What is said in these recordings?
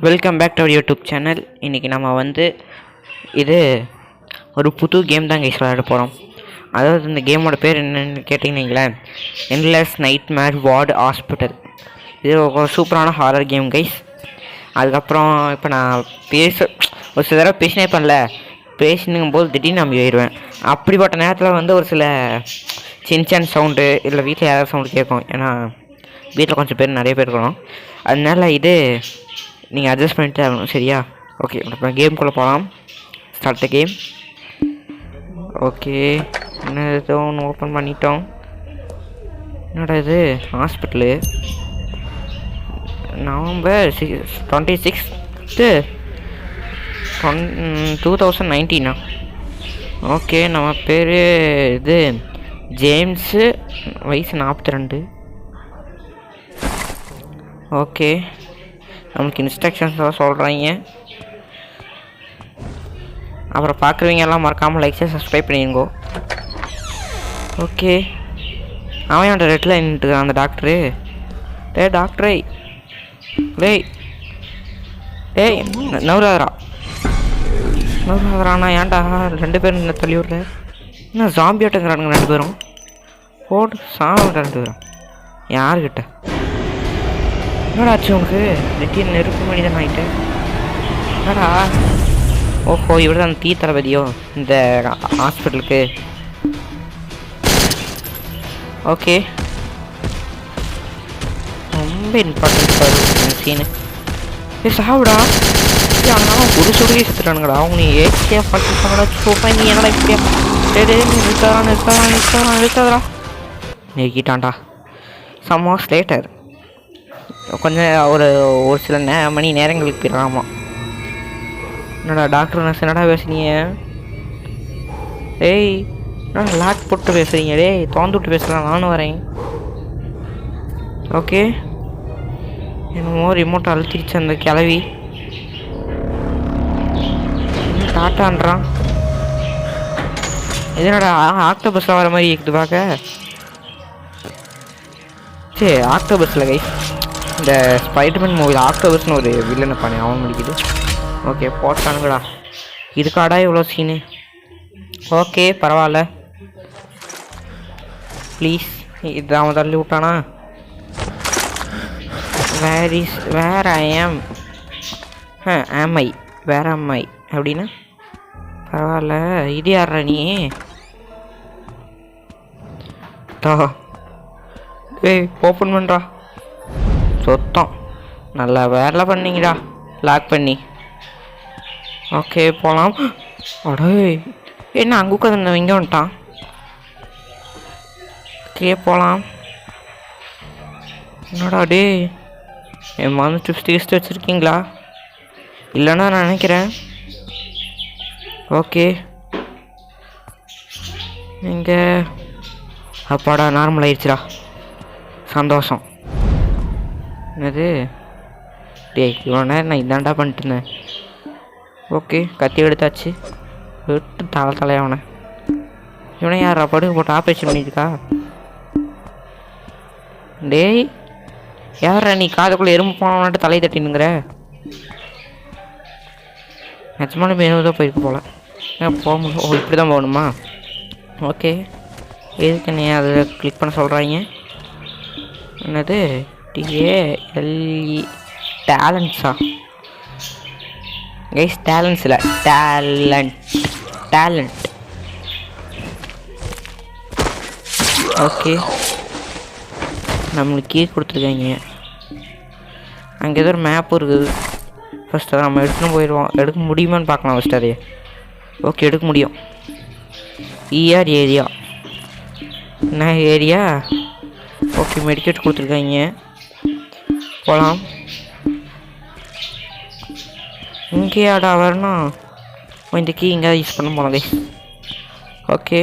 Welcome back to our YouTube channel. இன்றைக்கி நம்ம இது ஒரு புது கேம் தான் கைஸ் விளையாட போகிறோம். அதாவது இந்த கேமோட பேர் என்னென்னு கேட்டிங்கன்னு என்லெஸ் நைட்மேர் வார்டு ஹாஸ்பிட்டல். இது ஒரு சூப்பரான ஹாரர் கேம் கைஸ். அதுக்கப்புறம் இப்போ நான் ஒரு சில தடவை பேசினே பண்ணல, பேசினுங்கும் போது திடீர்னு நம்பி போயிடுவேன். அப்படிப்பட்ட நேரத்தில் ஒரு சில சின்சான் சவுண்டு இல்லை வீட்டில் யாராவது சவுண்டு கேட்கும். ஏன்னா வீட்டில் கொஞ்சம் பேர் நிறைய பேர் இருக்கணும். அதனால நீங்கள் அட்ஜஸ்ட் பண்ணிட்டு ஆகணும், சரியா? ஓகே, அப்புறம் கேம்குள்ளே போகலாம். Start the game. ஓகே, என்ன ஏதோ ஒன்று ஓப்பன் பண்ணிட்டோம். என்னடா இது? ஹாஸ்பிட்டலு. நவம்பர் 26 2019. ஓகே, நம்ம பேர் ஜேம்ஸு, வயசு 42. ஓகே, நம்மளுக்கு இன்ஸ்ட்ரக்ஷன்ஸ் எல்லாம் சொல்கிறாங்க. அப்புறம் பார்க்குறவங்க எல்லாம் மறக்காமல் லைக் செய்ய சப்ஸ்கிரைப் பண்ணிடுங்கோ. ஓகே, அவன் அந்த ரெட்டில் நின்றுட்டு அந்த டாக்டரு. டாக்டரே, டேய் நவராதராண்ணா, ஏன்டா 2 பேரும் என்ன தள்ளி விட்ற? என்ன ஜாம்பி ஆட்டங்கிறானுங்க 2 பேரும். போட்டு சாமி 2 பேரும் யாருக்கிட்ட? என்னடா ஆச்சு உனக்கு? நெட்டியில் நெருப்பு மணி தான் ஆகிட்டேன். என்னடா? ஓஹோ, இவர் தான் தீ தளபதியோ இந்த ஹாஸ்பிட்டலுக்கு. ஓகே, ரொம்ப இம்பார்ட்டன்ட் சீனு. சாப்பிடா ஆனால் ஒரு சுடுகை சுற்றுறானுங்கடா. அவங்க நீ ஏசியாக பார்த்துட்டாங்கடா. சூப்பா, நீ என்னடா இப்படியா? நிறுத்தாதரா நெருக்கிட்டான்டா. சம் ஹவர்ஸ் லேட்டர், கொஞ்சம் ஒரு சில மணி நேரங்களுக்கு பிறகாமா. என்னடா டாக்டர் நர்ஸ் என்னடா பேசுனீங்க? டேய், என்னடா லாக் போட்டு பேசுகிறீங்க? டேய், திறந்து விட்டு பேசலாம், நானும் வரேன். ஓகே, என்னமோ ரிமோட் அழுத்திடுச்சு அந்த கிளவி. டாட்டான்றான். இதனடா ஆக்டோபஸில் வர மாதிரி இருக்குது பார்க்க. சரி, ஆக்டோபஸில் கை இந்த ஸ்பைடர்மேன் மூவியில் ஆக்டோபஸ்னு ஒரு வில்லனை பண்ணி அவன் முடிக்குது. ஓகே, போட்டானுங்கடா. இதுக்காடா இவ்வளோ சீனு? ஓகே, பரவாயில்ல. ப்ளீஸ், இது அவன் தள்ளி விட்டானா? வேர் ஐ ஆம் ஐ அப்படின்னா பரவாயில்ல. இது யாரா நீ? ஏய், ஓப்பன் பண்ணுறா. சொத்தம் நல்லா வேலை பண்ணிங்கடா, லாக் பண்ணி. ஓகே, போகலாம். அடே, என்ன அங்கே உட்காந்து இங்கே வந்துட்டான்? ஓகே, போகலாம். என்னடா டே, என் மருந்து டிப்ஸ் வச்சுருக்கீங்களா? இல்லைன்னா நான் நினைக்கிறேன். ஓகே, இங்கே அப்பாடா நார்மல் ஆயிடுச்சுடா. சந்தோஷம். என்னது? டேய், இவ்வளோ நேரம் நான் இதாண்டா பண்ணிட்டு இருந்தேன். ஓகே, கத்தி எடுத்தாச்சு. விட்டு தலையாவனை. இவனை யாரா படுக்க போட்டு ஆப்ரேஷன் பண்ணியிருக்கா? டேய், யாரா நீ? காதுக்குள்ளே எறும்பு போனவன்ட்டு தலையை தட்டினுங்கிற. நிஜமான மெனுதான் போயிருக்கு போல். போக முடியும். ஓ, இப்படி தான் போகணுமா? ஓகே, எதுக்கு நீ அதில் கிளிக் பண்ண சொல்கிறாங்க? என்னது? TALE டேலண்ட்ஸா கைஸ்? டேலண்ட்ஸ் இல்லை, டேலண்ட். ஓகே, நம்மளுக்கு கீ கொடுத்துருக்காங்க. அங்கே ஏதோ ஒரு மேப்பும் இருக்குது. ஃபஸ்ட்டு அதை நம்ம எடுத்துன்னு போயிடுவோம். எடுக்க முடியுமான்னு பார்க்கலாம் ஃபஸ்ட்டு அதையே. ஓகே, எடுக்க முடியும். ஏரியா என்ன ஏரியா? ஓகே, மெடிக்கேட் கொடுத்துருக்காங்க. போகலாம். இங்கேயாடா வரணும்? இந்த கீ இங்கே யூஸ் பண்ண போனதே. ஓகே,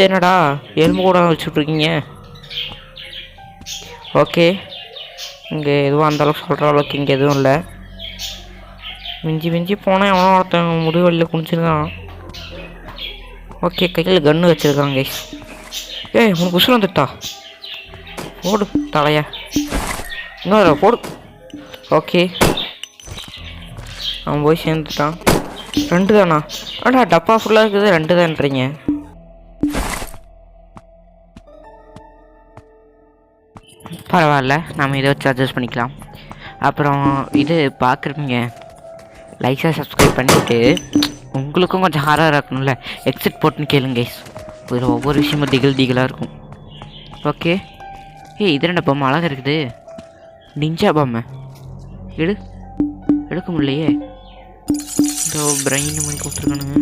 என்னடா எலும்பு கூட வச்சுட்ருக்கீங்க? ஓகே, இங்கே எதுவும் அந்தளவுக்கு சொல்கிற அளவுக்கு இங்கே எதுவும் இல்லை. மிஞ்சி போனால் எவனோ ஒருத்தன் முதுவலியில் குடிச்சிருக்கான். ஓகே, கையில் கன்று வச்சுருக்காங்க. ஏய், உனக்கு உசுரம் வந்துட்டா? போடு தலையா, இன்னொரு போடு. ஓகே அவன் போய் சேர்ந்துட்டான். 2 தானா? ஆடா டப்பா ஃபுல்லாக இருக்குது, 2 தான்றீங்க. பரவாயில்ல, நம்ம இதை வச்சு அட்ஜஸ்ட் பண்ணிக்கலாம். அப்புறம் இது பார்க்குறீங்க, லைக்ஸாக சப்ஸ்கிரைப் பண்ணிவிட்டு உங்களுக்கும் கொஞ்சம் ஹாராக இருக்கணும்ல, எக்ஸிட் போட்டுன்னு கேளுங்க கைஸ். இதில் ஒவ்வொரு விஷயமும் திகிலாக இருக்கும். ஓகே. இது என்ன பொம்மை அழகாக இருக்குது, நிஞ்சா பொம்மை. எடுக்க முடியலையே. இதோ பிரெயின் பண்ணி கொடுத்துருக்கானுங்க.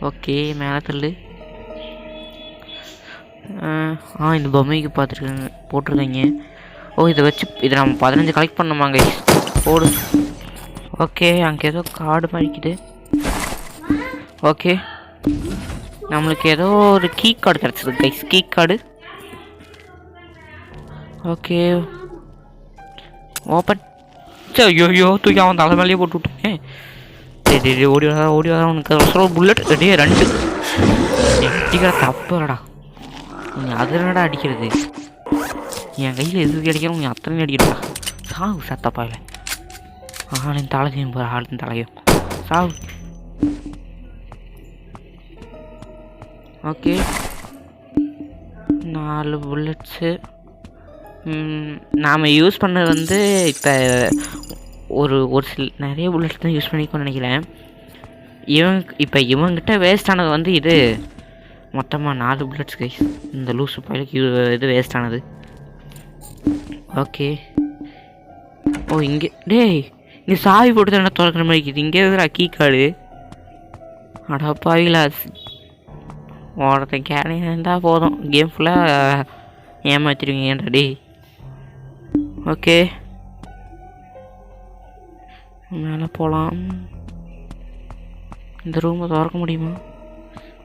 ஓகே மேலே தள்ளு. இந்த பொம்மைக்கு போட்டிருக்காங்க. இதை வச்சு இதை நம்ம 15 கலெக்ட் பண்ணோமாங்க போடு. ஓகே அங்கே ஏதோ கார்டு மாதிரிக்குது. ஓகே நம்மளுக்கு ஏதோ ஒரு கீ கார்டு கிடச்சிருக்கு guys, key card. Okay open. ஐயோ தூக்கி அவன் தலை மேலேயே போட்டு விட்டுருக்கேன். ஓடி வரா உனக்கு புல்லட். 2 அடிக்கிற தப்பு இல்லடா, நீ அது என்னடா அடிக்கிறது? என் கையில் எதுக்கு அடிக்கிறோம், நீ அத்தனை அடிக்கிறடா. சாவு சத்தப்பா இல்லை, ஆளின் தலையும் போகிற ஆளின் தலையும் சாவு. Okay 4 bullets. நாம் யூஸ் பண்ணது வந்து இப்போ ஒரு சில நிறைய புல்லட்ஸ் தான் யூஸ் பண்ணிக்கோன்னு நினைக்கிறேன். இவங்கிட்ட வேஸ்ட் ஆனது வந்து இது மொத்தமாக 4 புல்லட்ஸ் கைஸ். இந்த லூசு பயிலுக்கு இது வேஸ்ட் ஆனது. ஓகே இங்கே இங்கே சாவி போட்டு தான் என்ன திறக்கிற மாதிரி இருக்குது. இங்கே இருக்கிற கீ கார்டு. அடப்பாவிலா, ஒருத்தன் கேனே இருந்தால் போதும், கேம் ஃபுல்லாக ஏமாற்றிடுவீங்கன்றா டே. ஓகே மேலே போகலாம். இந்த ரூமை திறக்க முடியுமா?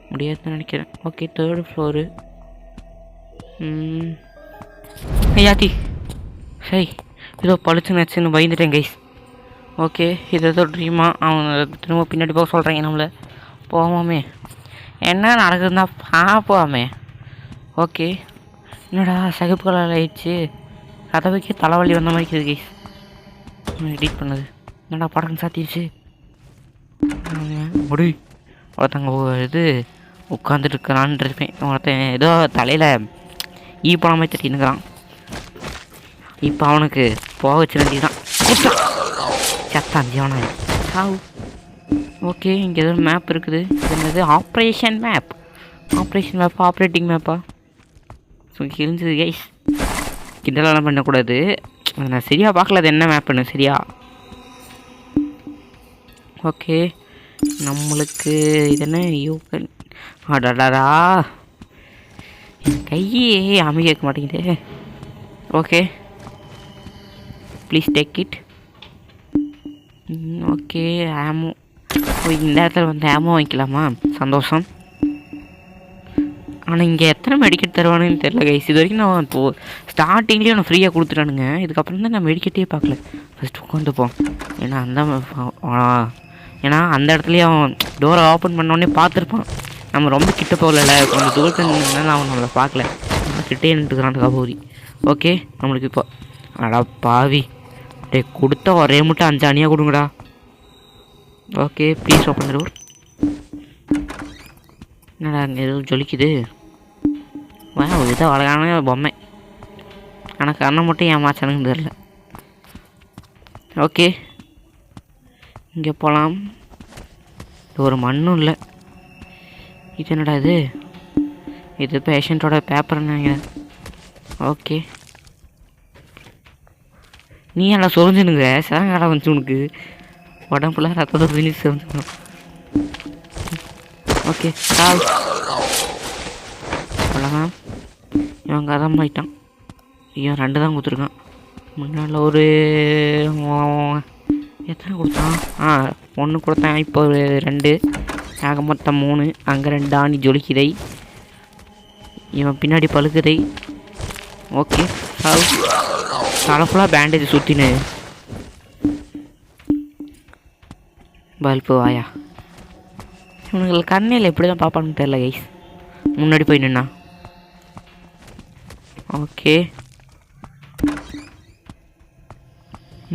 முடியாதுன்னு நினைக்கிறேன். Okay 3rd floor. யாத்தி சரி ஏதோ பழிச்சு நச்சுன்னு பயந்துட்டேன் கைஸ். ஓகே இது ஏதோ ட்ரீமா? அவன் திரும்ப பின்னாடி போக சொல்கிறாங்க நம்மளை. போவோமே, என்ன நடக்குதுன்னா பார்ப்போமே. ஓகே என்னடா சகப்பு கலர் ஆயிடுச்சு, கதவுக்கே தலைவலி வந்த மாதிரி இருக்குது கைஸ். எடிட் பண்ணது என்னடா படம் சாத்திடுச்சு. முடி ஒருத்தங்க இது உட்காந்துட்டு இருக்கிறான்னு இருப்பேன். ஒருத்தன் ஏதோ தலையில் பணமே தட்டின்னுக்கிறான். இப்போ அவனுக்கு போக வச்சு வேண்டியதான். சத்தான் ஜீவனா சாவு. ஓகே இங்கே ஏதோ மேப் இருக்குது. இது என்னது? ஆப்ரேஷன் மேப்பா? ஆப்ரேட்டிங் மேப்பா? ஸோ கிழிஞ்சது கைஸ், கிண்டலாம் பண்ணக்கூடாது. நான் சரியாக பார்க்கல அது என்ன மேப்புன்னு சரியா. ஓகே நம்மளுக்கு இது என்ன யூகன்? அடடா என் கையே அமை கேட்க மாட்டேங்குது. Okay please take it. Okay ஆமோ. இந்த இடத்துல வந்து ஆமோ வாங்கிக்கலாமா? சந்தோஷம். ஆனால் இங்கே எத்தனை மெடிக்கெட் தருவானுன்னு தெரில கைஸ். இது வரைக்கும் நான் இப்போது ஸ்டார்டிங்லேயே நான் ஃப்ரீயாக கொடுத்துட்டானுங்க. இதுக்கப்புறம் தான் நான் மெடிக்கெட்டே பார்க்கல. ஃபஸ்ட்டு உட்காந்துப்போம். ஏன்னா அந்த இடத்துலையே அவன் டோரை ஓப்பன் பண்ணோடனே பார்த்துருப்பான். நம்ம ரொம்ப கிட்ட போகல, கொஞ்சம் தூரத்தில் நின்றுனால அவன் நம்மளை பார்க்கல. நம்ம கிட்டே நின்றுக்கிறான் கபூரி. ஓகே நம்மளுக்கு இப்போ அடா பாவி கொடுத்தா ஒரே முட்டை 5 அணியாக கொடுங்கடா. Okay please open door. என்னடா அங்கே எதுவும் ஜொலிக்குது? இதுதான் அழகான பொம்மை. ஆனால் கண்ணை மட்டும் ஏமாச்சானுன்னு தெரில. ஓகே இங்கே போகலாம். ஒரு மண்ணும் இல்லை. இது என்னடா இது பேஷண்ட்டோட பேப்பர்னு நினைக்கிறேன். ஓகே நீ எல்லாம் சொரிஞ்சுனுங்க, சிறங்கால வந்துச்சு உனக்கு உடம்புல ரத்தத்தை துணி சொரிஞ்சுக்கணும். ஓகே சால் அவ்வளோதான். இவன் கதம் ஆயிட்டான். இவன் 2 தான் கொடுத்துருக்கான். முன்னால் ஒரு எத்தனை கொடுத்தான்? 1 கொடுத்தான். இப்போ ஒரு 2 ஆக மொத்தம் 3. அங்கே 2 ஆணி ஜொலிக்குதை. இவன் பின்னாடி பழுக்குதை. ஓகே தலை ஃபுல்லாக பேண்டேஜ் சுற்றினு பல்பு வாயா. இவனுக்கு கண்ணில் எப்படி தான் பார்ப்பான்னு தெரில கைஸ். முன்னாடி போய் நின்னா. ஓகே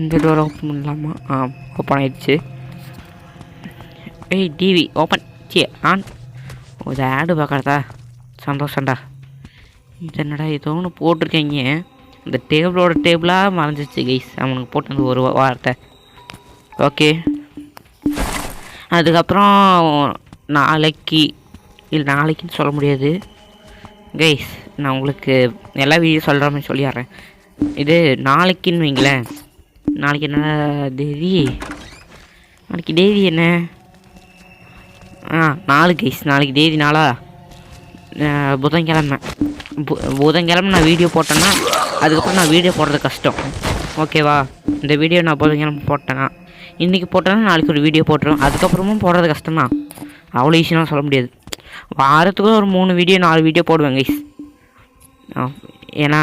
இந்த டோர் ஓப்பன் பண்ணலாமா? ஓப்பன் ஆயிடுச்சு. ஏய் டிவி ஓப்பன் ஆன். ஒரு ஆடு பார்க்குறதா? சந்தோஷம்டா. இது என்னடா ஏதோ ஒன்று போட்டிருக்கீங்க. இந்த டேபிளாக மறைஞ்சிச்சு கைஸ் அவனுக்கு போட்டு ஒரு வார்த்தை. ஓகே, அதுக்கப்புறம் நாளைக்குன்னு சொல்ல முடியாது கைஸ். நான் உங்களுக்கு எல்லா வீடியோ சொல்கிற மாதிரி சொல்லிடுறேன். இது நாளைக்குன்னு வைங்களேன். நாளைக்கு என்ன தேதி? நாளைக்கு தேதி என்ன? நாளைக்கு தேதி நாளா? புதன்கிழமை நான் வீடியோ போட்டேன்னா அதுக்கப்புறம் நான் வீடியோ போடுறது கஷ்டம். ஓகேவா? இந்த வீடியோ நான் புதன்கிழமை போட்டேன்னா இன்றைக்கி போட்டேன்னா நாளைக்கு ஒரு வீடியோ போட்டுருவேன். அதுக்கப்புறமும் போடுறது கஷ்டம்தான். அவ்வளோ ஈஸியாக சொல்ல முடியாது. வாரத்துக்கு ஒரு 3 வீடியோ 4 வீடியோ போடுவேன் கைஸ். ஏன்னா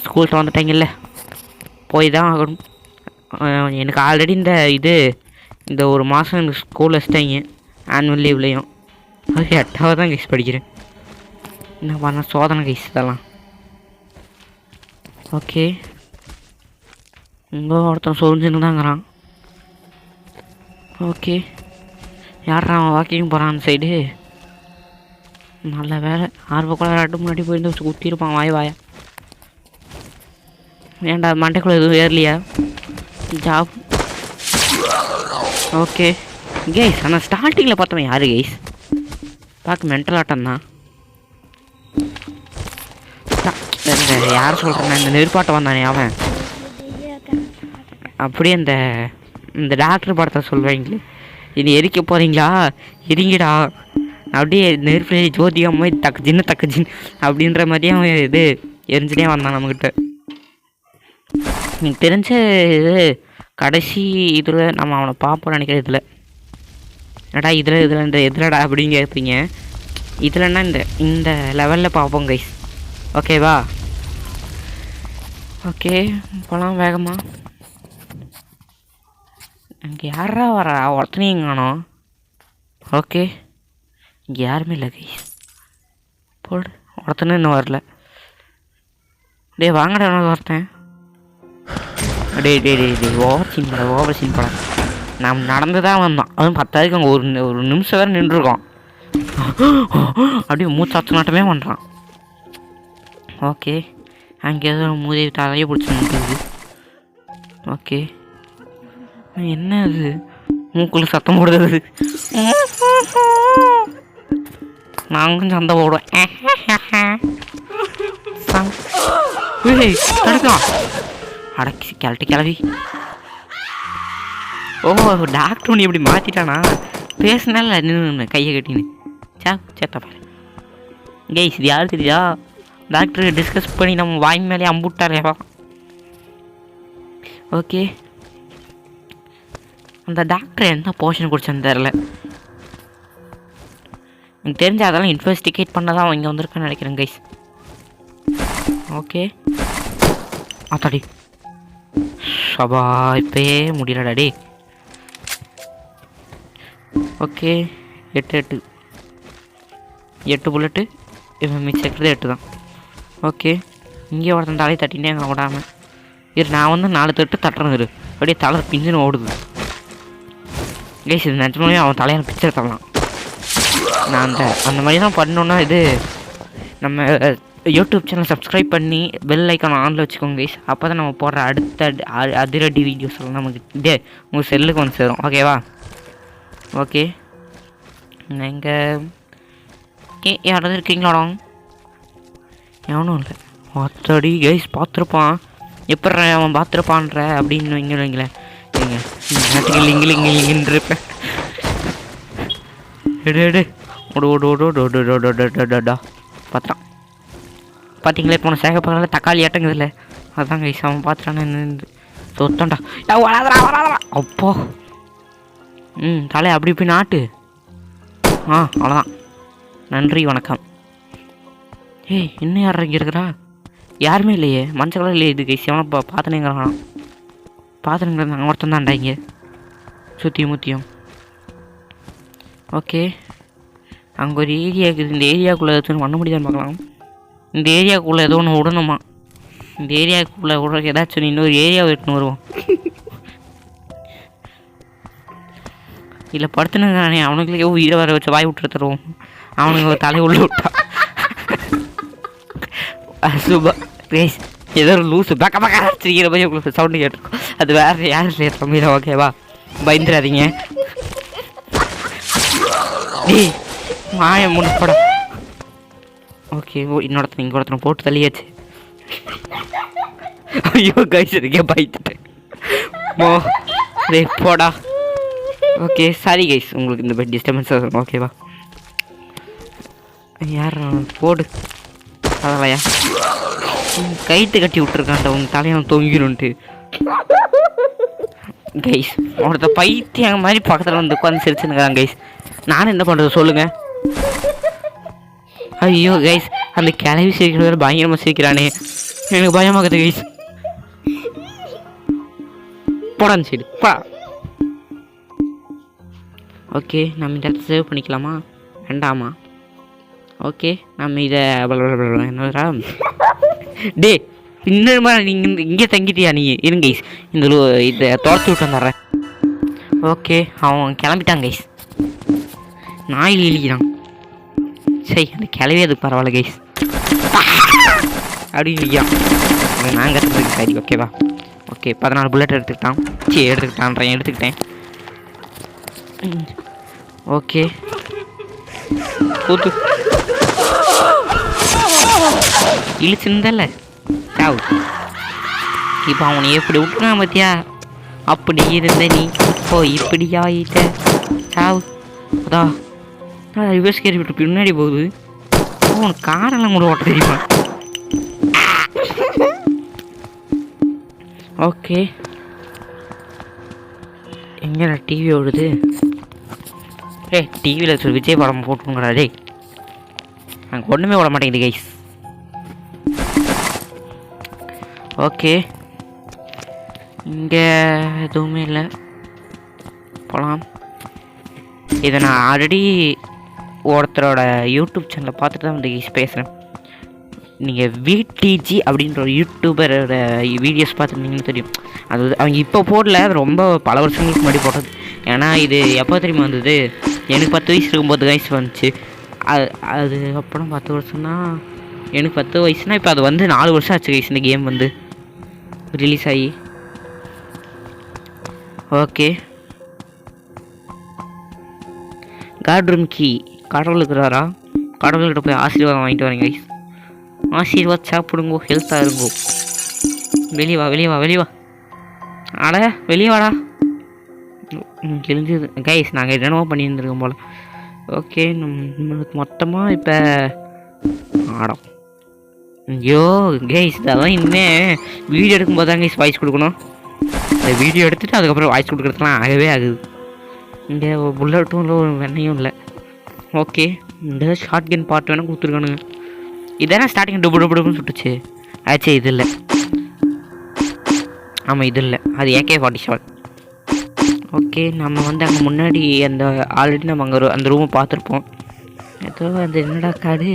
ஸ்கூல் வந்துட்டாங்கல்ல, போய் தான் ஆகணும். எனக்கு ஆல்ரெடி இந்த ஒரு மாதம் எனக்கு ஸ்கூல் வச்சுட்டாங்க ஆனுவல் லீவ்லேயும். அது 8வது தான் கைஸ் படிக்கிறேன். என்ன பண்ண சோதனை கைஸ் இதெல்லாம். ஓகே, இங்கே ஒருத்தன் சொரிஞ்சுன்னு தாங்கிறான். ஓகே, யாரா அவன் வாக்கிங் போகிறான் அந்த சைடு? நல்ல வேலை, ஆர்வக்குள்ள முன்னாடி போயிருந்து ஊற்றிருப்பான் வாயா. ஏன்டா மண்டைக்குள்ள எதுவும் ஏறலையா? ஜாப். ஓகே கைஸ், ஆனால் ஸ்டார்டிங்கில் பார்த்தவன் யார் கைஸ்? பார்க்க மென்டல் ஆட்டம் தான். இந்த யார் சொல்கிறேன்னா இந்த நெருப்பாட்டம் வந்தானே அவன். அப்படியே இந்த டாக்டர் படத்தை சொல்கிறீங்களே, இனி எரிக்க போகிறீங்களா? எரிங்கடா. அப்படியே நெருப்பிலே ஜோதிகாம தக்கு ஜின்னு அப்படின்ற மாதிரியே அவன் எரிஞ்சுட்டே வந்தான் நம்மக்கிட்ட. எனக்கு தெரிஞ்ச கடைசி இதில் நம்ம அவனை பார்ப்போம் நினைக்கிறேன். இதிலடா அப்படின்னு கேட்பீங்க. இதில்னா இந்த லெவலில் பார்ப்போம் கைஸ். ஓகேவா? ஓகே, போகலாம் வேகமா. இங்கே யாரா வரா? ஒருத்தனையும் காணோம். ஓகே, இங்கே யாருமே இல்லை கைஸ். போடு, ஒருத்தனும் இன்னும் வரல. வாங்கடா ஒருத்தன். ஓவர் சீன் படம். நாம் நடந்து தான் வந்தோம். அதுவும் 10க்கு அங்கே ஒரு நிமிஷம் வேறு நின்றுருக்கோம். அப்படியே மூச்சாச்சு நாட்டமே பண்ணுறான். ஓகே, அங்கே ஏதோ மூதேவி தலையை பிடிச்சி நின்றுது. ஓகே, என்ன அது? மூக்குள்ள சத்தம் போடுறது. நாங்களும் சண்டை போடுவேன். தடுக்கலாம். அடக்கி கிளவி. டாக்டர் நீ இப்படி மாற்றிட்டானா? பேசினால நின்று கையை கட்டின்னு சேத்தப்பா. கைஸ், இது யார் தெரியா? டாக்டர் டிஸ்கஸ் பண்ணி நம்ம வாய் மேலே அம்புட்டாரேவா. ஓகே, அந்த டாக்டர் என்ன போர்ஷன் குடிச்சான்னு தெரில. எனக்கு தெரிஞ்ச அதெல்லாம் இன்வெஸ்டிகேட் பண்ண தான் இங்கே வந்திருக்குன்னு நினைக்கிறேன் கைஸ். ஓகே, ஆத்தாடி சபா, இப்போயே முடியலடாடி. Okay, 8 bullet. இவன் மிக்ஸ் இருக்கிறது 8 தான். ஓகே, இங்கே ஒருத்தன் தலையை தட்டினே அங்கே விடாமல் நான் வந்து 4 தட்டு தட்டுறது அப்படியே தலை பிஞ்சுன்னு ஓடுது கைஸ். இது நிஜமாவே அவன் தலையான பிக்சர் தரலாம். நான் அந்த மாதிரி தான் பண்ணோன்னா நம்ம யூடியூப் சேனல் சப்ஸ்கிரைப் பண்ணி பெல் ஐக்கான் ஆனில் வச்சுக்கோங்க கைஸ். அப்போ தான் நம்ம போடுற அடுத்த அதிரடி வீடியோஸ் எல்லாம் நமக்கு உங்கள் செல்லுக்கு வந்து சேரும். ஓகேவா? ஓகே, நீங்கள் யாராவது இருக்கீங்களாடா? எவனும் இல்லை. அத்தடி கைஸ், பார்த்துருப்பான். எப்படி அவன் பார்த்துருப்பான்ற அப்படின்னு வைங்களேன். லிங்கின்றப்பேன். பார்த்தான். பார்த்தீங்களே, போன சேகப்பகல தக்காளி ஆட்டங்குது இல்லை? அதுதான் கைஸ், அவன் பார்த்துட்டானே சொத்தண்டா. வராதரா அப்போ. தலை அப்படி போய் நாட்டு. அவ்வளோதான். நன்றி, வணக்கம். ஏய், இன்னும் யார் இங்கே இருக்கிறா? யாருமே இல்லையே. மஞ்சள் கலர் இல்லையே இது கைஸ். எவனை பார்த்துனேங்கிறான். பார்த்துனுங்கிறது நாங்கள் ஒருத்தன் தான்டா இங்கே சுற்றியும். ஓகே, அங்கே ஒரு ஏரியா இருக்குது. இந்த ஏரியாவுக்குள்ளே ஏதாச்சும் பண்ண முடியாதுன்னு பார்க்கலாம். இந்த ஏரியாவுக்குள்ளே ஏதோ ஒன்று விடணுமா? இந்த ஏரியாவுக்குள்ளே கூட ஏதாச்சும் இன்னொரு ஏரியாவை எடுத்துன்னு வருவோம். இல்லை படுத்துனுங்கிறானே அவனுக்குள்ளே உயிரை வர வச்சு வாய் விட்டு தருவோம். அவனுக்கு தலையை உள்ள விட்டான். Super race. ஏதோ ஒரு லூஸு பக்க பக்க சிரிக்கிற மாதிரி உங்களுக்கு சவுண்டு கேட்டிருக்கோம். அது வேறு யார் இல்லையா தமிழ்? ஓகேவா, பயந்துடாதீங்க. டேய் மாய முன்னப்பட. ஓகே, இன்னொருத்தனை இங்கே ஒருத்தனை போட்டு தள்ளியாச்சு. ஐயோ கைஸ், இருக்கே பயந்துட்டேன். டேய் போடா. ஓகே சாரி கைஸ், உங்களுக்கு இந்த டிஸ்டர்பன்ஸ் ஆகும். ஓகேவா, யார் போடு அதலையா கைட்டு கட்டி விட்டுருக்கான்ட்ட உங்க தலையை தொங்கிடும்ட்டு. கைஸ் ஒருத்த பைத்தியம் மாதிரி பக்கத்தில் வந்து உட்காந்து சிரிச்சுன்னுக்கிறான். கைஸ் நானும் என்ன பண்ணுறது சொல்லுங்கள். ஐயோ கைஸ், அந்த கிளவி சிரிக்கிற பயங்கரமாக சிரிக்கிறானே, எனக்கு பயமாகுது கைஸ். போடான்னு சரி பா. ஓகே, நம்ம இந்த இடத்த சேவ் பண்ணிக்கலாமா வேண்டாமா? ஓகே, நம்ம இதை என்னடா டே இன்னொரு நீங்கள் இங்கே தங்கிட்டியா நீ? இருங்க கைஸ், இதை துரத்து விட்டு வந்துடுறேன். ஓகே, அவன் கிளம்பிட்டான் கைஸ். நாயில் இழிக்கிறான். சரி, அந்த கிளவே அதுக்கு பரவாயில்ல கைஸ். அப்படி இழிக்கிறான். நான் கற்றுக்கு சரி. ஓகேவா, ஓகே 14 புல்லட் எடுத்துக்கிட்டேன். ஓகே கூத்து இழிச்சுருந்தல சாவு. இப்போ அவனை எப்படி விட்டுறான் பார்த்தியா? அப்படி இருந்த நீ இப்போ இப்படி ஆகிட்ட சாவு. அதா ரிவர்ஸ் கேரி விட்டு பின்னாடி போகுது. உனக்கு காரெல்லாம் கூட ஓட்ட தெரியுமா? ஓகே, எங்கடா டிவி ஓடுது? டிவியில் விஜய் படம் போட்டுங்கடா. டே அங்கே ஒன்றுமே ஓட மாட்டேங்குது கைஸ். ஓகே, இங்கே எதுவுமே இல்லை, போகலாம். இதை நான் ஆல்ரெடி ஒருத்தரோட யூடியூப் சேனலை பார்த்துட்டு தான் வந்து கைஸ் பேசுகிறேன். நீங்கள் விடிஜி அப்படின்ற ஒரு யூடியூபரோட வீடியோஸ் பார்த்துருந்தீங்கன்னு தெரியும். அது அவங்க இப்போ போடல, ரொம்ப பல வருஷங்களுக்கு முன்னாடி போட்டது. ஏன்னா இது எப்போ தெரியுமா வந்தது? எனக்கு 10 வயசு இருக்கும்போது கைஸ் வந்துச்சு. அது அப்புறம் 10 வருஷம்னா எனக்கு 10 வயசுனா இப்போ அது வந்து 4 வருஷம் ஆச்சு கைஸ் இந்த கேம் வந்து ரிலீஸ் ஆகி. ஓகே, கார்ட்ரூம் கீ கடவுளுக்குறாரா? கடவுள்கிட்ட போய் ஆசீர்வாதம் வாங்கிட்டு வரேன் கைஸ். ஆசீர்வாத் சாப்பிடுங்கோ, ஹெல்த்தாக இருங்கோ. வெளியே வா. அட வெளியே வாடா. கிழிஞ்சது கைஸ், நாங்கள் என்னென்னவோ பண்ணியிருந்துருக்கோம் போல். ஓகே, நம்மளுக்கு மொத்தமாக இப்போ ஆடம். ஐயோ கைஸ், அதெல்லாம் இனிமேல் வீடியோ எடுக்கும்போது தான் கைஸ் வாய்ஸ் கொடுக்கணும். இந்த வீடியோ எடுத்துகிட்டு அதுக்கப்புறம் வாய்ஸ் கொடுக்குறதுலாம் ஆகவே ஆகுது. இங்கே புல்லட்டும் இல்லை, ஒரு வெண்ணையும் இல்லை. ஓகே, இந்த ஷார்ட் கன் பார்ட் வேணால் கொடுத்துருக்கானுங்க. இதெல்லாம் ஸ்டார்டிங் டொபுன்னு சுட்டுச்சு ஆச்சு. இது இல்லை, ஆமாம் இது இல்லை, அது AK-47. ஓகே, நம்ம வந்து அங்கே முன்னாடி அந்த ஆல்ரெடி நம்ம அங்கே அந்த ரூமை பார்த்துருப்போம். ஏதோ அந்த என்னடா காடு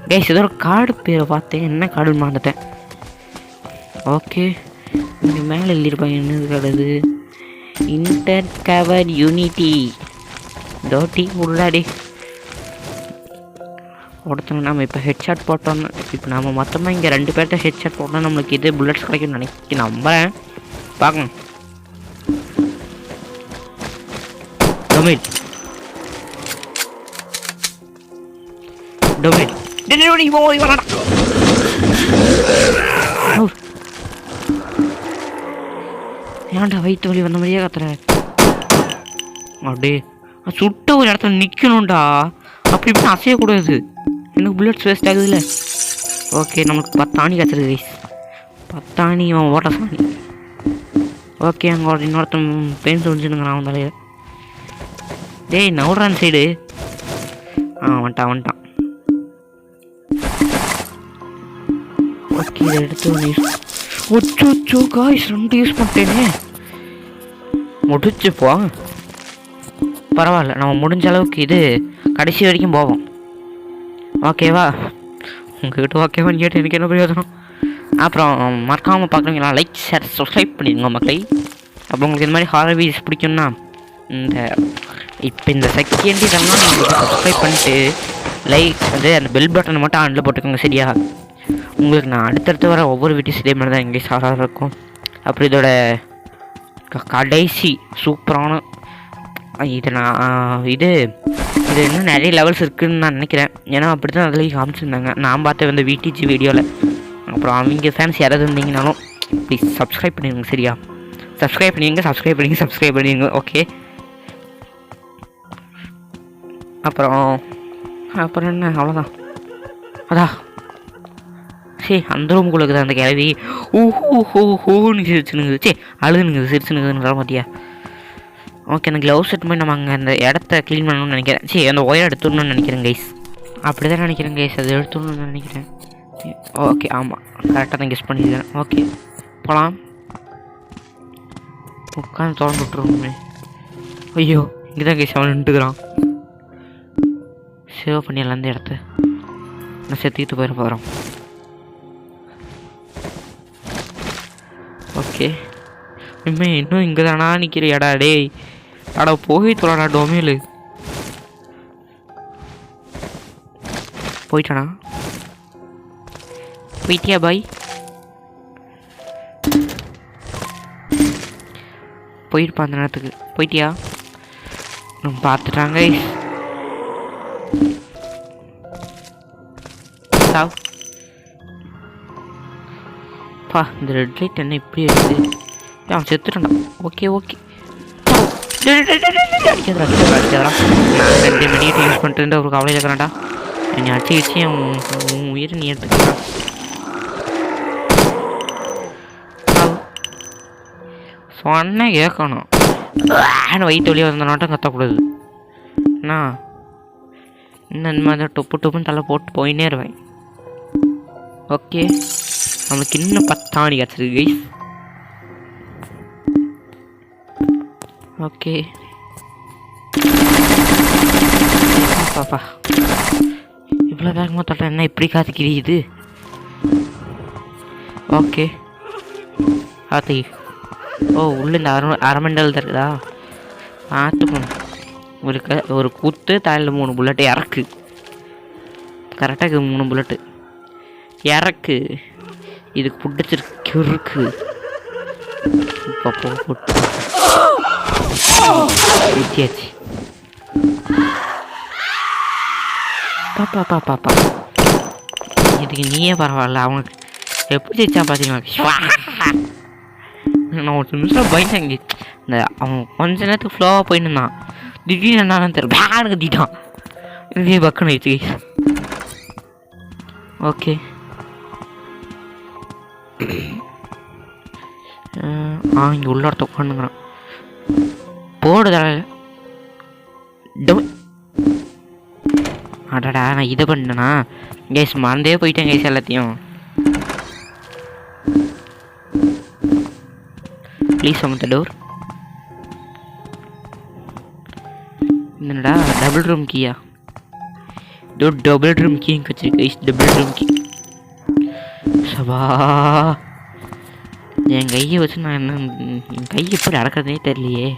கைஸ், ஏதோ ஒரு காடு பேரை பார்த்தேன், என்ன காடுன்னு மறந்துட்டேன். ஓகே, இங்கே மேலே எழுதியிருப்பாங்க என்னது காடுது? Inter cover unity. டோட்டி உள்ளாடி ஒருத்தனை நம்ம இப்போ ஹெட்ஷாட் போட்டோம்னா, இப்போ நம்ம மொத்தமாக இங்கே 2 பேர்கிட்ட ஹெட்ஷாட் போட்டோம்னா நம்மளுக்கு இது புல்லட்ஸ் கிடைக்கும்னு நம்புகிறேன். பார்க்கணும். ஏன்டா வயிற்று வலி வந்த மாதிரியே கத்துற? அப்படியே சுட்ட ஒரு இடத்துல நிற்கணும்டா, அப்படி இப்படி அசையக்கூடாது. எனக்கு புல்லட்ஸ் வேஸ்ட் ஆகுதுல்ல. ஓகே, நம்மளுக்கு 10 ஆணி கிடச்சிருக்கு கைஸ். 10 ஆணி அவன் ஓட்ட சாணி. ஓகே, அங்கே ஒரு இன்னொருத்தன் பெயின் சொல்லிச்சுனுங்கிறான் அவன் தலையை. டேய் நவுறான் சைடு. வந்துட்டான். ஓகே, இதை எடுத்து ஒன்று ஒச்சோ காய்ஸ் 2 யூஸ் பண்ணிட்டேனே. முடிச்சுப்போ பரவாயில்ல, நம்ம முடிஞ்ச அளவுக்கு இது கடைசி வரைக்கும் போவோம். ஓகேவா? உங்ககிட்ட ஓகேவான்னு கேட்டு எனக்கு என்ன பிரயோஜனம்? அப்புறம் மறக்காமல் பார்க்குறீங்களா, லைக் ஷேர் சப்ஸ்கிரைப் பண்ணிடுங்க மக்களே. அப்புறம் உங்களுக்கு இந்த மாதிரி ஹாரர் வீடியோஸ் பிடிக்கும்னா இப்போ இந்த செகண்ட் இதெல்லாம் நீங்கள் சப்ஸ்கிரைப் பண்ணிட்டு லைக் அந்த பெல் பட்டனை மட்டும் ஆனில் போட்டுக்கோங்க சரியா. உங்களுக்கு நான் அடுத்தடுத்து வர ஒவ்வொரு வீடியோஸ் இதே மாதிரி தான் இங்கிலீஷ் ஹாரர் இருக்கும். அப்புறம் இதோட கடைசி சூப்பரான இது இன்னும் நிறைய லெவல்ஸ் இருக்குதுன்னு நான் நினைக்கிறேன். ஏன்னா அப்படி தான் அதுலேயும் காமிச்சிருந்தாங்க நான் பார்த்த இந்த விடிஜி வீடியோவில். அப்புறம் அவங்க ஃபேன்ஸ் யாராவது இருந்தீங்கனாலும் ப்ளீஸ் சப்ஸ்கிரைப் பண்ணிடுங்க சரியா. சப்ஸ்கிரைப் பண்ணிடுங்க ஓகே. அப்புறம் என்ன அவ்வளோதான். அதான் சரி அந்த ரூமுக்குள்ளே தான் அந்த கிளவி ஹோன்னு சிரிச்சுனுங்குது. சரி அழுதுனுங்குது சிரிச்சுனுங்குதுன்ற பார்த்தியா. ஓகே அந்த க்ளவுஸ் செட் பண்ணி நம்ம அங்கே அந்த இடத்த க்ளீன் பண்ணணும்னு நினைக்கிறேன். சரி அந்த ஒயர் எடுத்துடணும்னு நினைக்கிறேன் கைஸ். அப்படி தான் நினைக்கிறேன் கைஸ், அது எடுத்துடணும்னு நினைக்கிறேன். ஓகே ஆமாம் கரெக்டாக தான் கெஸ் பண்ணியிருக்கேன். ஓகே போகலாம். உட்காந்து திறந்து விட்டுருவோமே. ஐயோ இங்கே தான் கைஸ் அவன் நின்றுக்கிறான். சேவ் பண்ணிடலாம் அந்த இடத்த. நான் செத்துக்கிட்டு போயிட போகிறோம். ஓகே இன்னும் இங்கே தானா நிற்கிறியாடா டேய். அடா போய் தொலைடா டொமேலு. போயிட்டானா போயிட்டியா பாய். போயிருப்பா அந்த நேரத்துக்கு. போயிட்டியா பார்த்துட்டாங்க. பா இந்த ரெட் லைட் என்ன இப்படி இருக்குது. அவன் செத்துட்டான்டா. ஓகே அடிக்காதரா. நான் 2 மினிட் யூஸ் பண்ணிட்டு இருந்த ஒரு கவலையில் இருக்கிறான்டா. என்னை அடிச்சு உன் உயிரை நீ எடுத்துக்கிறான். சொன்னேன் கேட்கணும். வயிற்று வழியாக வந்த நாட்டம் கத்தக்கூடாது. அண்ணா இன்னும் இந்த மாதிரி டொப்புன்னு தலை போட்டு போயின்னே இருவேன். ஓகே நம்மளுக்கு இன்னும் 10 ஆணி கிடச்சிருக்கு கைஸ். ஓகே பாப்பா இவ்வளோ வேகமாக தொட்ட என்ன இப்படி காத்து கிரியுது. ஓகே ஆத்தி உள்ள இந்த அரமண்டல் இருக்குதா பார்த்துக்கணும். ஒரு குத்து தலையில் 3 புல்லட்டு இறக்கு. கரெக்டாக 3 புல்லட்டு இறக்கு. இதுக்கு பிடிச்சிருக்கு இருக்கு. இப்போ போட்டு வித்தியாச்சு. பாப்பா இதுக்கு நீயே பரவாயில்ல. அவனுக்கு எப்படி ஜெயிச்சா பார்த்தீங்களா. நான் ஒரு நிமிஷம் பயந்தாங்க. இந்த அவன் கொஞ்ச நேரத்துக்கு ஃப்ளோவாக போயின்னு இருந்தான். திடீர்னு என்னன்னு தெரியல பேனு கத்திட்டான். இதே பக்குன்னு ஆயிடுச்சு. ஓகே இங்கே உள்ள இடத்த உட்காந்துங்கிறான். போடு தலையில் அடடா நான் இதை பண்ணேனா கேஸ் மறந்தே போயிட்டேன் கேஸ் எல்லாத்தையும். Please open the door. என்னடா டபுள் ரூம் கீயா. டபுள் ரூம் கீ வச்சிருக்கு கைஸ். Double room key. சபா என் கையை வச்சு நான் என்ன என் கையை எப்படி அடக்கிறதே தெரியலையே.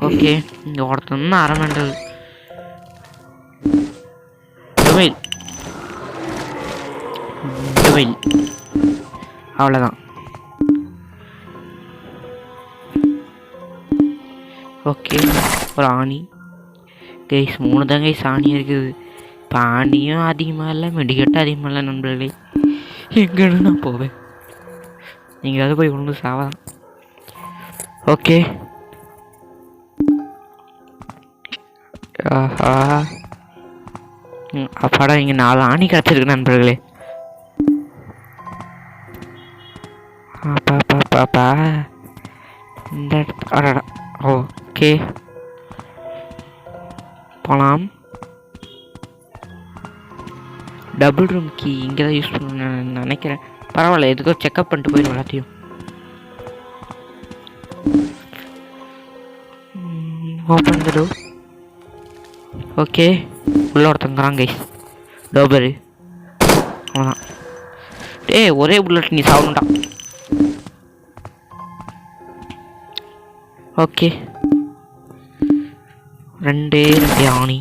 ஓகே இங்கே ஒருத்தன் அரமண்டல் அவ்வளோதான். ஓகே ஒரு ஆணி கைஸ். 3 தான் கைஸ் ஆணி இருக்குது. இப்போ ஆணியும் அதிகமாக இல்லை மெடிக்கெட்டும் அதிகமாக இல்லை நண்பர்களே. எங்கன்னு நான் போவேன். நீங்கள் அதை போய் ஒன்று சாவதான். ஓகே ஆஹா அப்பாடா இங்கே 4 ஆணி கிடச்சிருக்கு நண்பர்களே. பாப்பா இந்த இடத்துல ஓகே போகலாம். டபுள் ரூம் கீ இங்கே தான் யூஸ் பண்ணணும்னு நினைக்கிறேன். பரவாயில்ல எதுக்கோ செக்அப் பண்ணிட்டு போயிடும் எல்லாத்தையும். Open the door. ஓகே உள்ள ஒருத்தங்கிறான் கைஸ். டோபரு அவ்வளோதான். ஏய் ஒரே புல்லட் நீ சாவணும்டா. ஓகே 2 ஆணி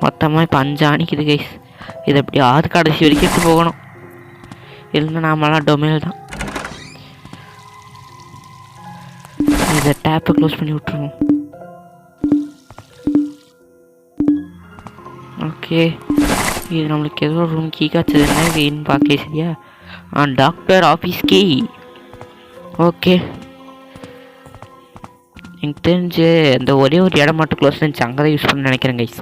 மொத்தமாக இப்போ 5 ஆணிக்குது கைஸ். இது எப்படி ஆறு கடைசி வரைக்கும் எடுத்து போகணும், இல்லைன்னா நாமெல்லாம் டொமைல் தான். இதை டேப்பை க்ளோஸ் பண்ணி விட்டுருவோம். ஓகே இது நம்மளுக்கு ஏதோ ரூம் கீ காய்ச்சது என்ன இதுன்னு பார்க்க சரியா. Doctor office key. ஓகே எனக்கு தெரிஞ்சு அந்த ஒரே ஒரு இடம் மட்டும் க்ளோஸ் இருந்துச்சு, அங்கே தான் யூஸ் பண்ண நினைக்கிறேன் கைஸ்.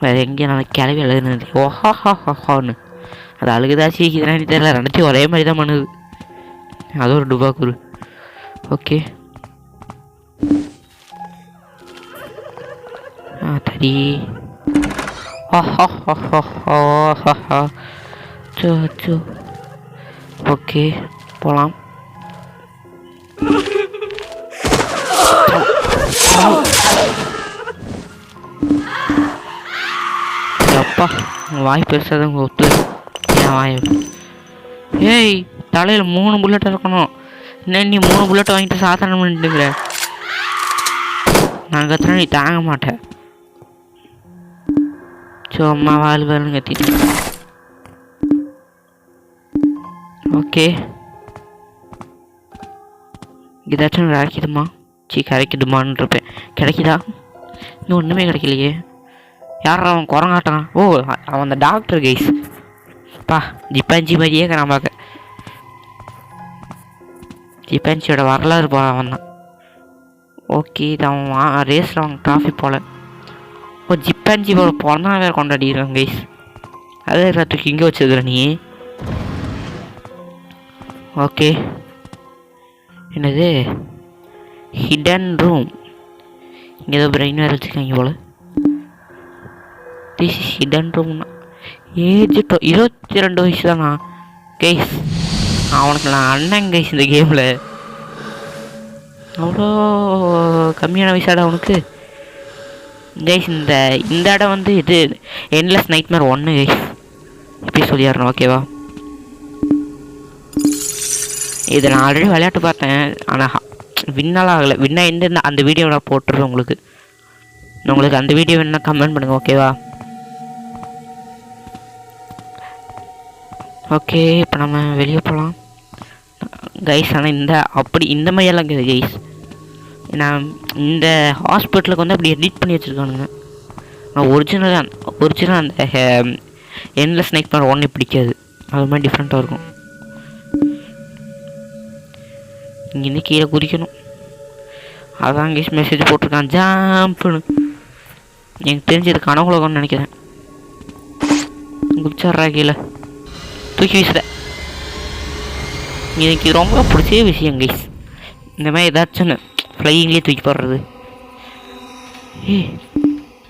வேறு எங்கேயும் நான் கிளவி எழுதுனது ஓஹாஹான்னு அது அழுகுதா சீக்கிரம் தெரியல, ரெண்டுத்தையும் ஒரே மாதிரி தான் பண்ணுது. அது ஒரு டுபாக்கூர். ஓகே தடி ஓகே போகலாம். அப்பா வாய் பெருசாக தான் ஒத்து என் வாய். ஏய் தலையில் 3 புல்லட் இருக்கணும், இன்னும் நீ 3 புல்லட் வாங்கிட்டு சாதாரணம் பண்ணிட்டுங்கிற. நான் கத்துனா நீ தாங்க மாட்டேன். சும்மா வாழ் வேணும்னு கத்திட்டு. ஓகே ஏதாச்சும் கிடைக்குதுமா? கிடைக்குதுமான்னு இருப்பேன். கிடைக்குதா? இன்னும் ஒன்றுமே கிடைக்கலையே. யார் அவன் குரங்காட்டான்? ஓ அவன் அந்த டாக்டர் கைஸ். பா ஜிப்பாஞ்சி மாதிரியே நான் பார்க்க. ஜிப்பாஞ்சியோட வரலாறு போல அவன் தான். ஓகே இது அவன் ரேஸில் அவன் ட்ராஃபி போல். ஓ ஜிப்பாஞ்சி போல பிறந்தான் வேறு கொண்டாடிடுறான் கைஸ். அதே எல்லாத்துக்கு இங்கே வச்சுருக்குற நீ. ஓகே என்னது ஹிடன் ரூம். இங்கே ஏதோ பிரெயின் வேறு வச்சுருக்காங்க போல். திஸ் இஸ் ஹிடன் ரூம்னா ஏஜ் 22 வயசு தானா கைஸ். அவனுக்கு நான் அண்ணன் கைஸ். இந்த கேமில் அவ்வளோ கம்மியான வயசாடா அவனுக்கு கைஸ். இந்த இடம் வந்து இது என்லெஸ் நைட்மேர் 1 கைஸ். எப்படி சொல்லிடுறேன் ஓகேவா. இதை நான் ஆல்ரெடி விளையாட்டு பார்த்தேன், ஆனால் வின்னாலாம் ஆகலை. வின்னா எந்த அந்த வீடியோ நான் போட்டுருவேன் உங்களுக்கு. அந்த வீடியோ வேணா கமெண்ட் பண்ணுங்கள் ஓகேவா. ஓகே இப்போ நம்ம வெளியே போகலாம் கைஸ். ஆனால் இந்த மாதிரியெல்லாம் இருக்குது கைஸ். நான் இந்த ஹாஸ்பிட்டலுக்கு வந்து அப்படி எடிட் பண்ணி வச்சுருக்கானுங்க. நான் ஒரிஜினல் அந்த என்லெஸ் நைட்மேர் 1 பிடிக்காது, அது மாதிரி டிஃப்ரெண்ட்டாக இருக்கும். இங்கேருந்து கீழே குதிக்கணும், அதான் கைஸ் மெசேஜ் போட்டிருக்கான் ஜாம்ப்னு. எனக்கு தெரிஞ்சது கனவுலகம்னு நினைக்கிறேன். குதிச்சாடுறா கீழே தூக்கி வீசுற. எனக்கு ரொம்ப பிடிச்ச விஷயம் கைஸ் இந்த மாதிரி ஏதாச்சும் ஃப்ளையிங்லேயே தூக்கி போடுறது.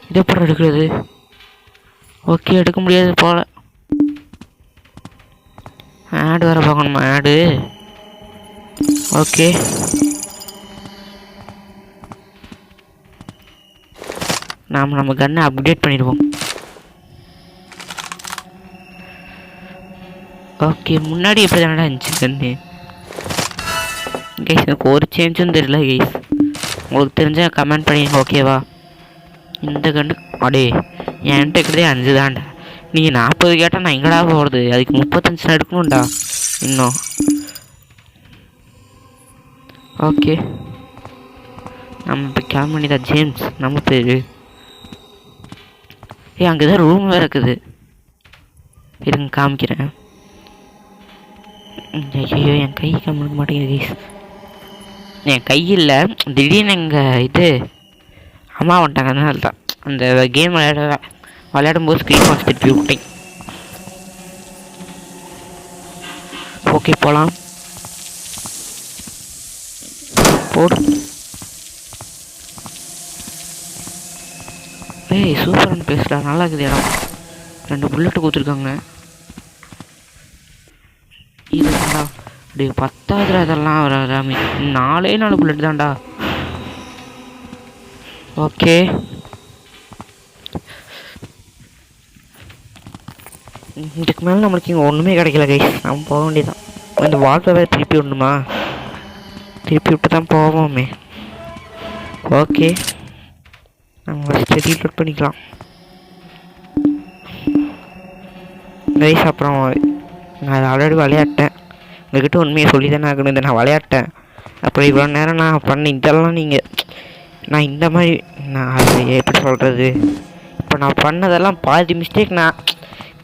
இதை எப்படி எடுக்கிறது? ஓகே எடுக்க முடியாது போல். ஆடு வேறு பார்க்கணுமா? ஆடு ஓகே நம்ம கன்னை அப்டேட் பண்ணிடுவோம். ஓகே முன்னாடி எப்படி தானடா இருந்துச்சு கன்று கைஸ்? எனக்கு ஒரு சேஞ்சும் தெரியல கைஸ். உங்களுக்கு தெரிஞ்சால் கமெண்ட் பண்ணிடுங்க ஓகேவா. இந்த கன்று அடே என்கிட்ட இருக்கிறதே 5 தான்டா. நீங்கள் 40 கேட்டால் நான் எங்கடா போகிறது? அதுக்கு 35 எடுக்கணும்டா இன்னும். ஓகே நம்ம இப்போ கிளம்ப வேண்டியதா ஜேம்ஸ் நம்ம பேர். அங்கே தான் ரூம் வேறு இருக்குது, இருங்க காமிக்கிறேன். ஐயோ என் கை காமிக்க மாட்டேங்குது கைஸ். என் கையில் திடீர்னு எங்கள் இது அம்மா வந்துட்டாங்க, அதனால தான் அந்த கேம் விளையாடும்போது ஸ்க்ரீன் வாட்ச் திருப்பி விட்டேன். ஓகே போகலாம் போடு. ஏய் சூப்பரான பேசுடா, நல்லா இருக்குது இடம். 2 புல்லட்டு கொடுத்துருக்காங்க. இதுதான்டா அப்படியே 10ஆவதுல அதெல்லாம் வராமி 4 புல்லட் தான்டா. ஓகே இதுக்கு மேலே நம்மளுக்கு இங்கே ஒன்றுமே கிடைக்கல கைஸ். நம்ம போக வேண்டியதான். இந்த வால்வை வேறு திருப்பி விடணுமா? திருப்பி விட்டு தான் போவோமே. ஓகே, நம்ம ஃபஸ்ட்டு ரீலோட் பண்ணிக்கலாம் கைஸ். அப்புறம் நான் அதை ஆல்ரெடி விளையாட்டேன். உங்கள்கிட்ட உண்மையை சொல்லி தானே ஆகணும். இதை நான் விளையாட்டேன். அப்புறம் இவ்வளோ நேரம் நான் பண்ண இதெல்லாம் நீங்கள் நான் இந்த மாதிரி நான் அது எப்படி சொல்கிறது, இப்போ நான் பண்ணதெல்லாம் பாதி மிஸ்டேக் நான்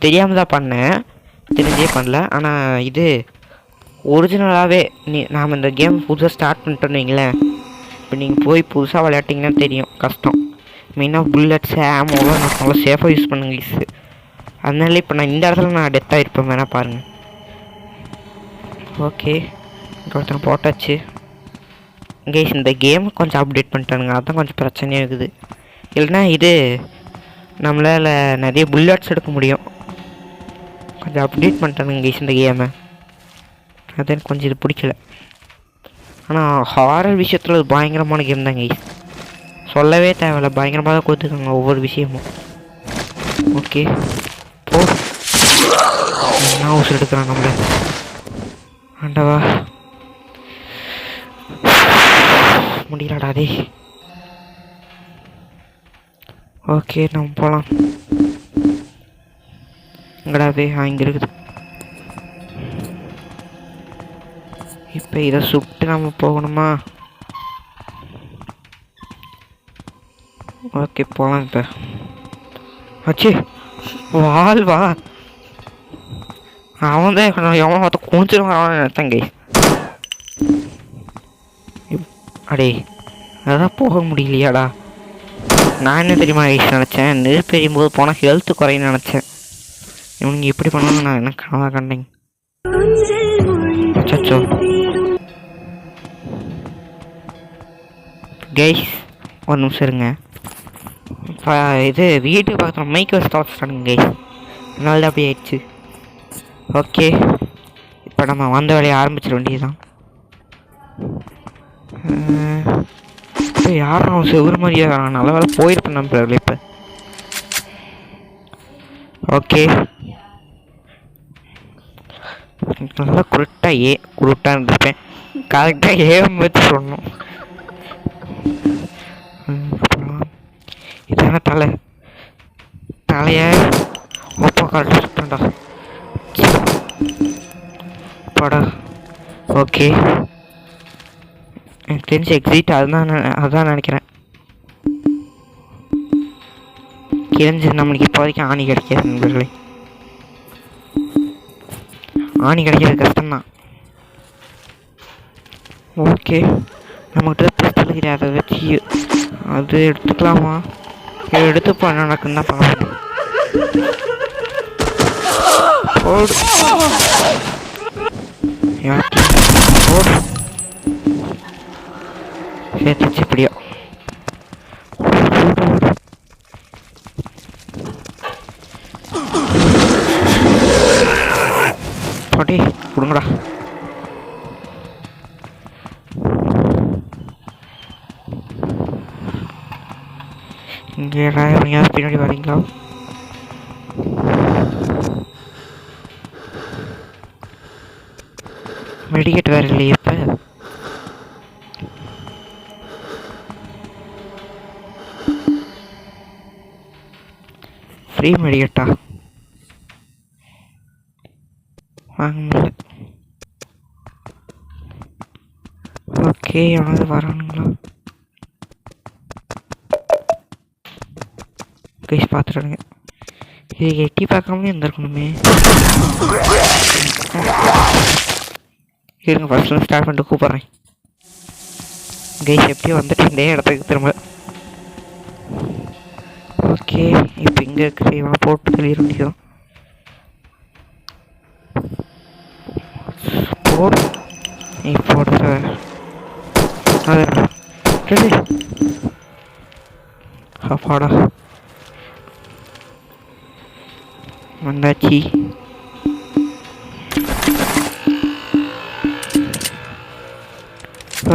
தெரியாமல் தான் பண்ணேன், தெரிஞ்சே பண்ணல. ஆனால் இது ஒரிஜினலாகவே நாம் இந்த கேம் புதுசாக ஸ்டார்ட் பண்ணிட்டோன்னு வைங்களேன். இப்போ நீங்கள் போய் புதுசாக விளையாட்டிங்கன்னா தெரியும் கஷ்டம். மெயினாக புல்லட்ஸ் ஆமோலாம் நான் நல்லா சேஃபாக யூஸ் பண்ணுங்க கைஸ். அதனால இப்போ நான் இந்த இடத்துல நான் டெத்தாக இருப்பேன், வேணால் பாருங்கள். ஓகே, இங்கே ஒருத்தனை போட்டாச்சு கைஸ். இந்த கேமை கொஞ்சம் அப்டேட் பண்ணிட்டானுங்க, அதுதான் கொஞ்சம் பிரச்சனையாக இருக்குது. இல்லைனா இது நம்மளால் நிறைய புல்லட்ஸ் எடுக்க முடியும். கொஞ்சம் அப்டேட் பண்ணிட்டானுங்க கைஸ் இந்த கேமை. அது எனக்கு கொஞ்சம் இது பிடிக்கல. ஆனால் ஹாரர் விஷயத்தில் அது பயங்கரமான கேம் தான் கைஸ், சொல்லவே தேவையில்ல. பயங்கரமாக தான் கொடுத்துருக்காங்க ஒவ்வொரு விஷயமும். ஓகே, போ. என்ன ஹவுஸ் எடுக்கிறான் நம்மள, ஆண்டவா முடியலடா டே. ஓகே, நம்ம போகலாம். எங்கடாவே இங்கே இருக்குது. இப்போ இதை சுட்டு நம்ம போகணுமா? ஓகே, போகலாம். இப்போ ஆச்சு வாழ்வா அவன் தான் எவனை பார்த்து குளிச்சிருவான் அவன் நினைத்தேன் கைஸ். அடே அதான் போக முடியலையாடா. நான் என்ன தெரியுமா கைஸ் நினச்சேன், நெருப்பு எறியும் போது போனால் ஹெல்த்து குறைன்னு நினச்சேன். இவனுங்க இப்படி பண்ணணும் நான் என்ன கனவா கண்டேங்க. அச்சோ கைஸ், ஒரு நிமிஷம் இருங்க. இப்போ இது வீட்டுக்கு பக்கத்தில் மைக் வச்சு தொலைச்சிட்டானுங்க கைஸ், அதனால தான் அப்படி ஆயிடுச்சு. ஓகே, இப்போ நம்ம வந்த வேலையை ஆரம்பிச்சிட வேண்டியதுதான். இப்போ யாரும் அவன் செவ்வறு மாதிரியே நல்ல வேலை போயிருப்பேன் நம்ம இப்போ. ஓகே, நல்லா குருட்டாக இருந்திருப்பேன். கரெக்டாக ஏம் வச்சு சொல்லணும். இதான தலைய ஒப்பா கரெக்டாக சுட்டா படா. ஓகே, எனக்கு தெரிஞ்ச எக்ஸிட் அதுதான் நினைக்கிறேன். கிழிஞ்சு நம்மளுக்கு இப்போதைக்கு ஆணி கிடைக்காது நண்பர்களே. ஆணி கிடைக்கிறது கஷ்டம்தான். ஓகே, நம்மகிட்ட பிஸ்டல் கிடையாது, அதை வச்சு அது எடுத்துக்கலாமா? எடுத்துப்போ என்ன நடக்குன்னு தான் பார்க்கணும். சேர்த்துச்சு இப்படியா? பாட்டி கொடுங்கடா. இங்கே யாராவது பின்னாடி வரீங்களா? மெடிக்கெட் வேறு இல்லையே இப்போ. ஃப்ரீ மெடிக்கெட்டா? வாங்க முடியல. ஓகே, எவனாவது வரானுங்களா? கைஸ் பார்த்துடுங்க. இது எட்டி பார்க்காமலே இருந்திருக்கணுமே. இருங்க, ஃபர்ஸ்ட் ஸ்டார்ட் பண்ணிட்டு கூப்பிட்றேன். கைஸ் எப்படியும் வந்துட்டு இந்த இடத்துக்கு திரும்ப. ஓகே, இப்போ இங்கே இருக்கிற இவனை போட்டு வெளியே முடிக்கும். போட்டு அப்பாடா வந்தாச்சு.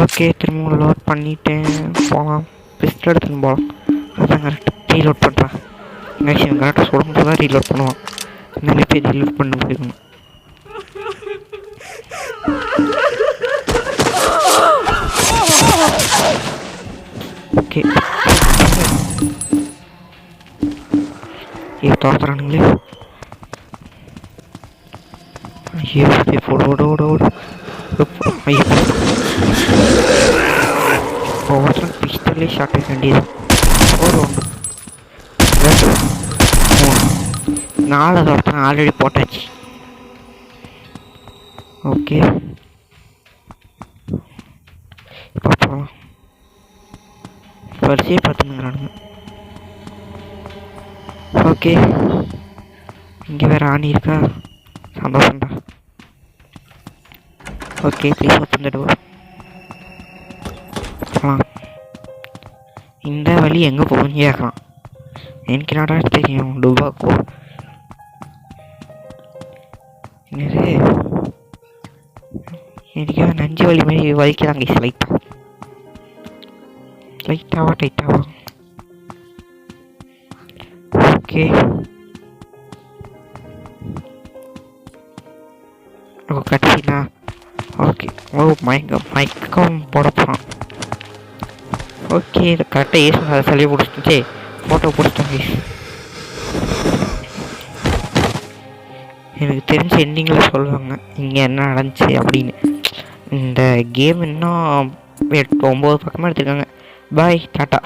ஓகே, திரும்ப லோட் பண்ணிட்டேன். போகலாம், பிஸ்டல் எடுத்துன்னு போகலாம். அதான் கரெக்டாக ரீலோட் பண்ணுறான். மேக்ஸிமம் கரெக்டாக சுடும்போது தான் ரீலோட் பண்ணுவான். இந்த பேர் டெலிவரி பண்ண போயிருக்கணும். ஓகே இது தோத்துறானுங்களே. ஐயோ ஓட ஓட ஓட ஐயோ ஒவ்வொருத்தரும் பிஸ்டல்லே ஷார்ட் ஆக வேண்டியது. ஒரு ஒன்று 4 ஒருத்தன் ஆல்ரெடி போட்டாச்சு. ஓகே இப்போ போகலாம். வரிசையே பார்த்துனுங்கிறானுங்க. ஓகே இங்கே வேறு ஆணி இருக்கா, சந்தோஷம்டா. Okay please open the door. இந்த வழி எங்கே போகணும்னு கேட்கலாம். எனக்கு என்னடா தெரியும் டுபாக்கோ என்னது எனக்கு நஞ்சு வழி மாதிரி வலிக்கிறாங்க. லைட்டாவா டைட்டாவா. ஓகே ஓ கட்சினா ஓகே. ஓ மயக்கம் போட போகிறான். ஓகே இதை கரெக்டாக ஏசு அதை சொல்லி பிடிச்சிட்டு ஃபோட்டோ பிடிச்சிட்டேன் கைஸ். எனக்கு தெரிஞ்ச எண்டிங்கில் சொல்லுவாங்க இங்கே என்ன நடந்துச்சு அப்படின்னு. இந்த கேம் இன்னும் 8-9 பக்கமாக எடுத்துருக்காங்க. பாய் டாட்டா.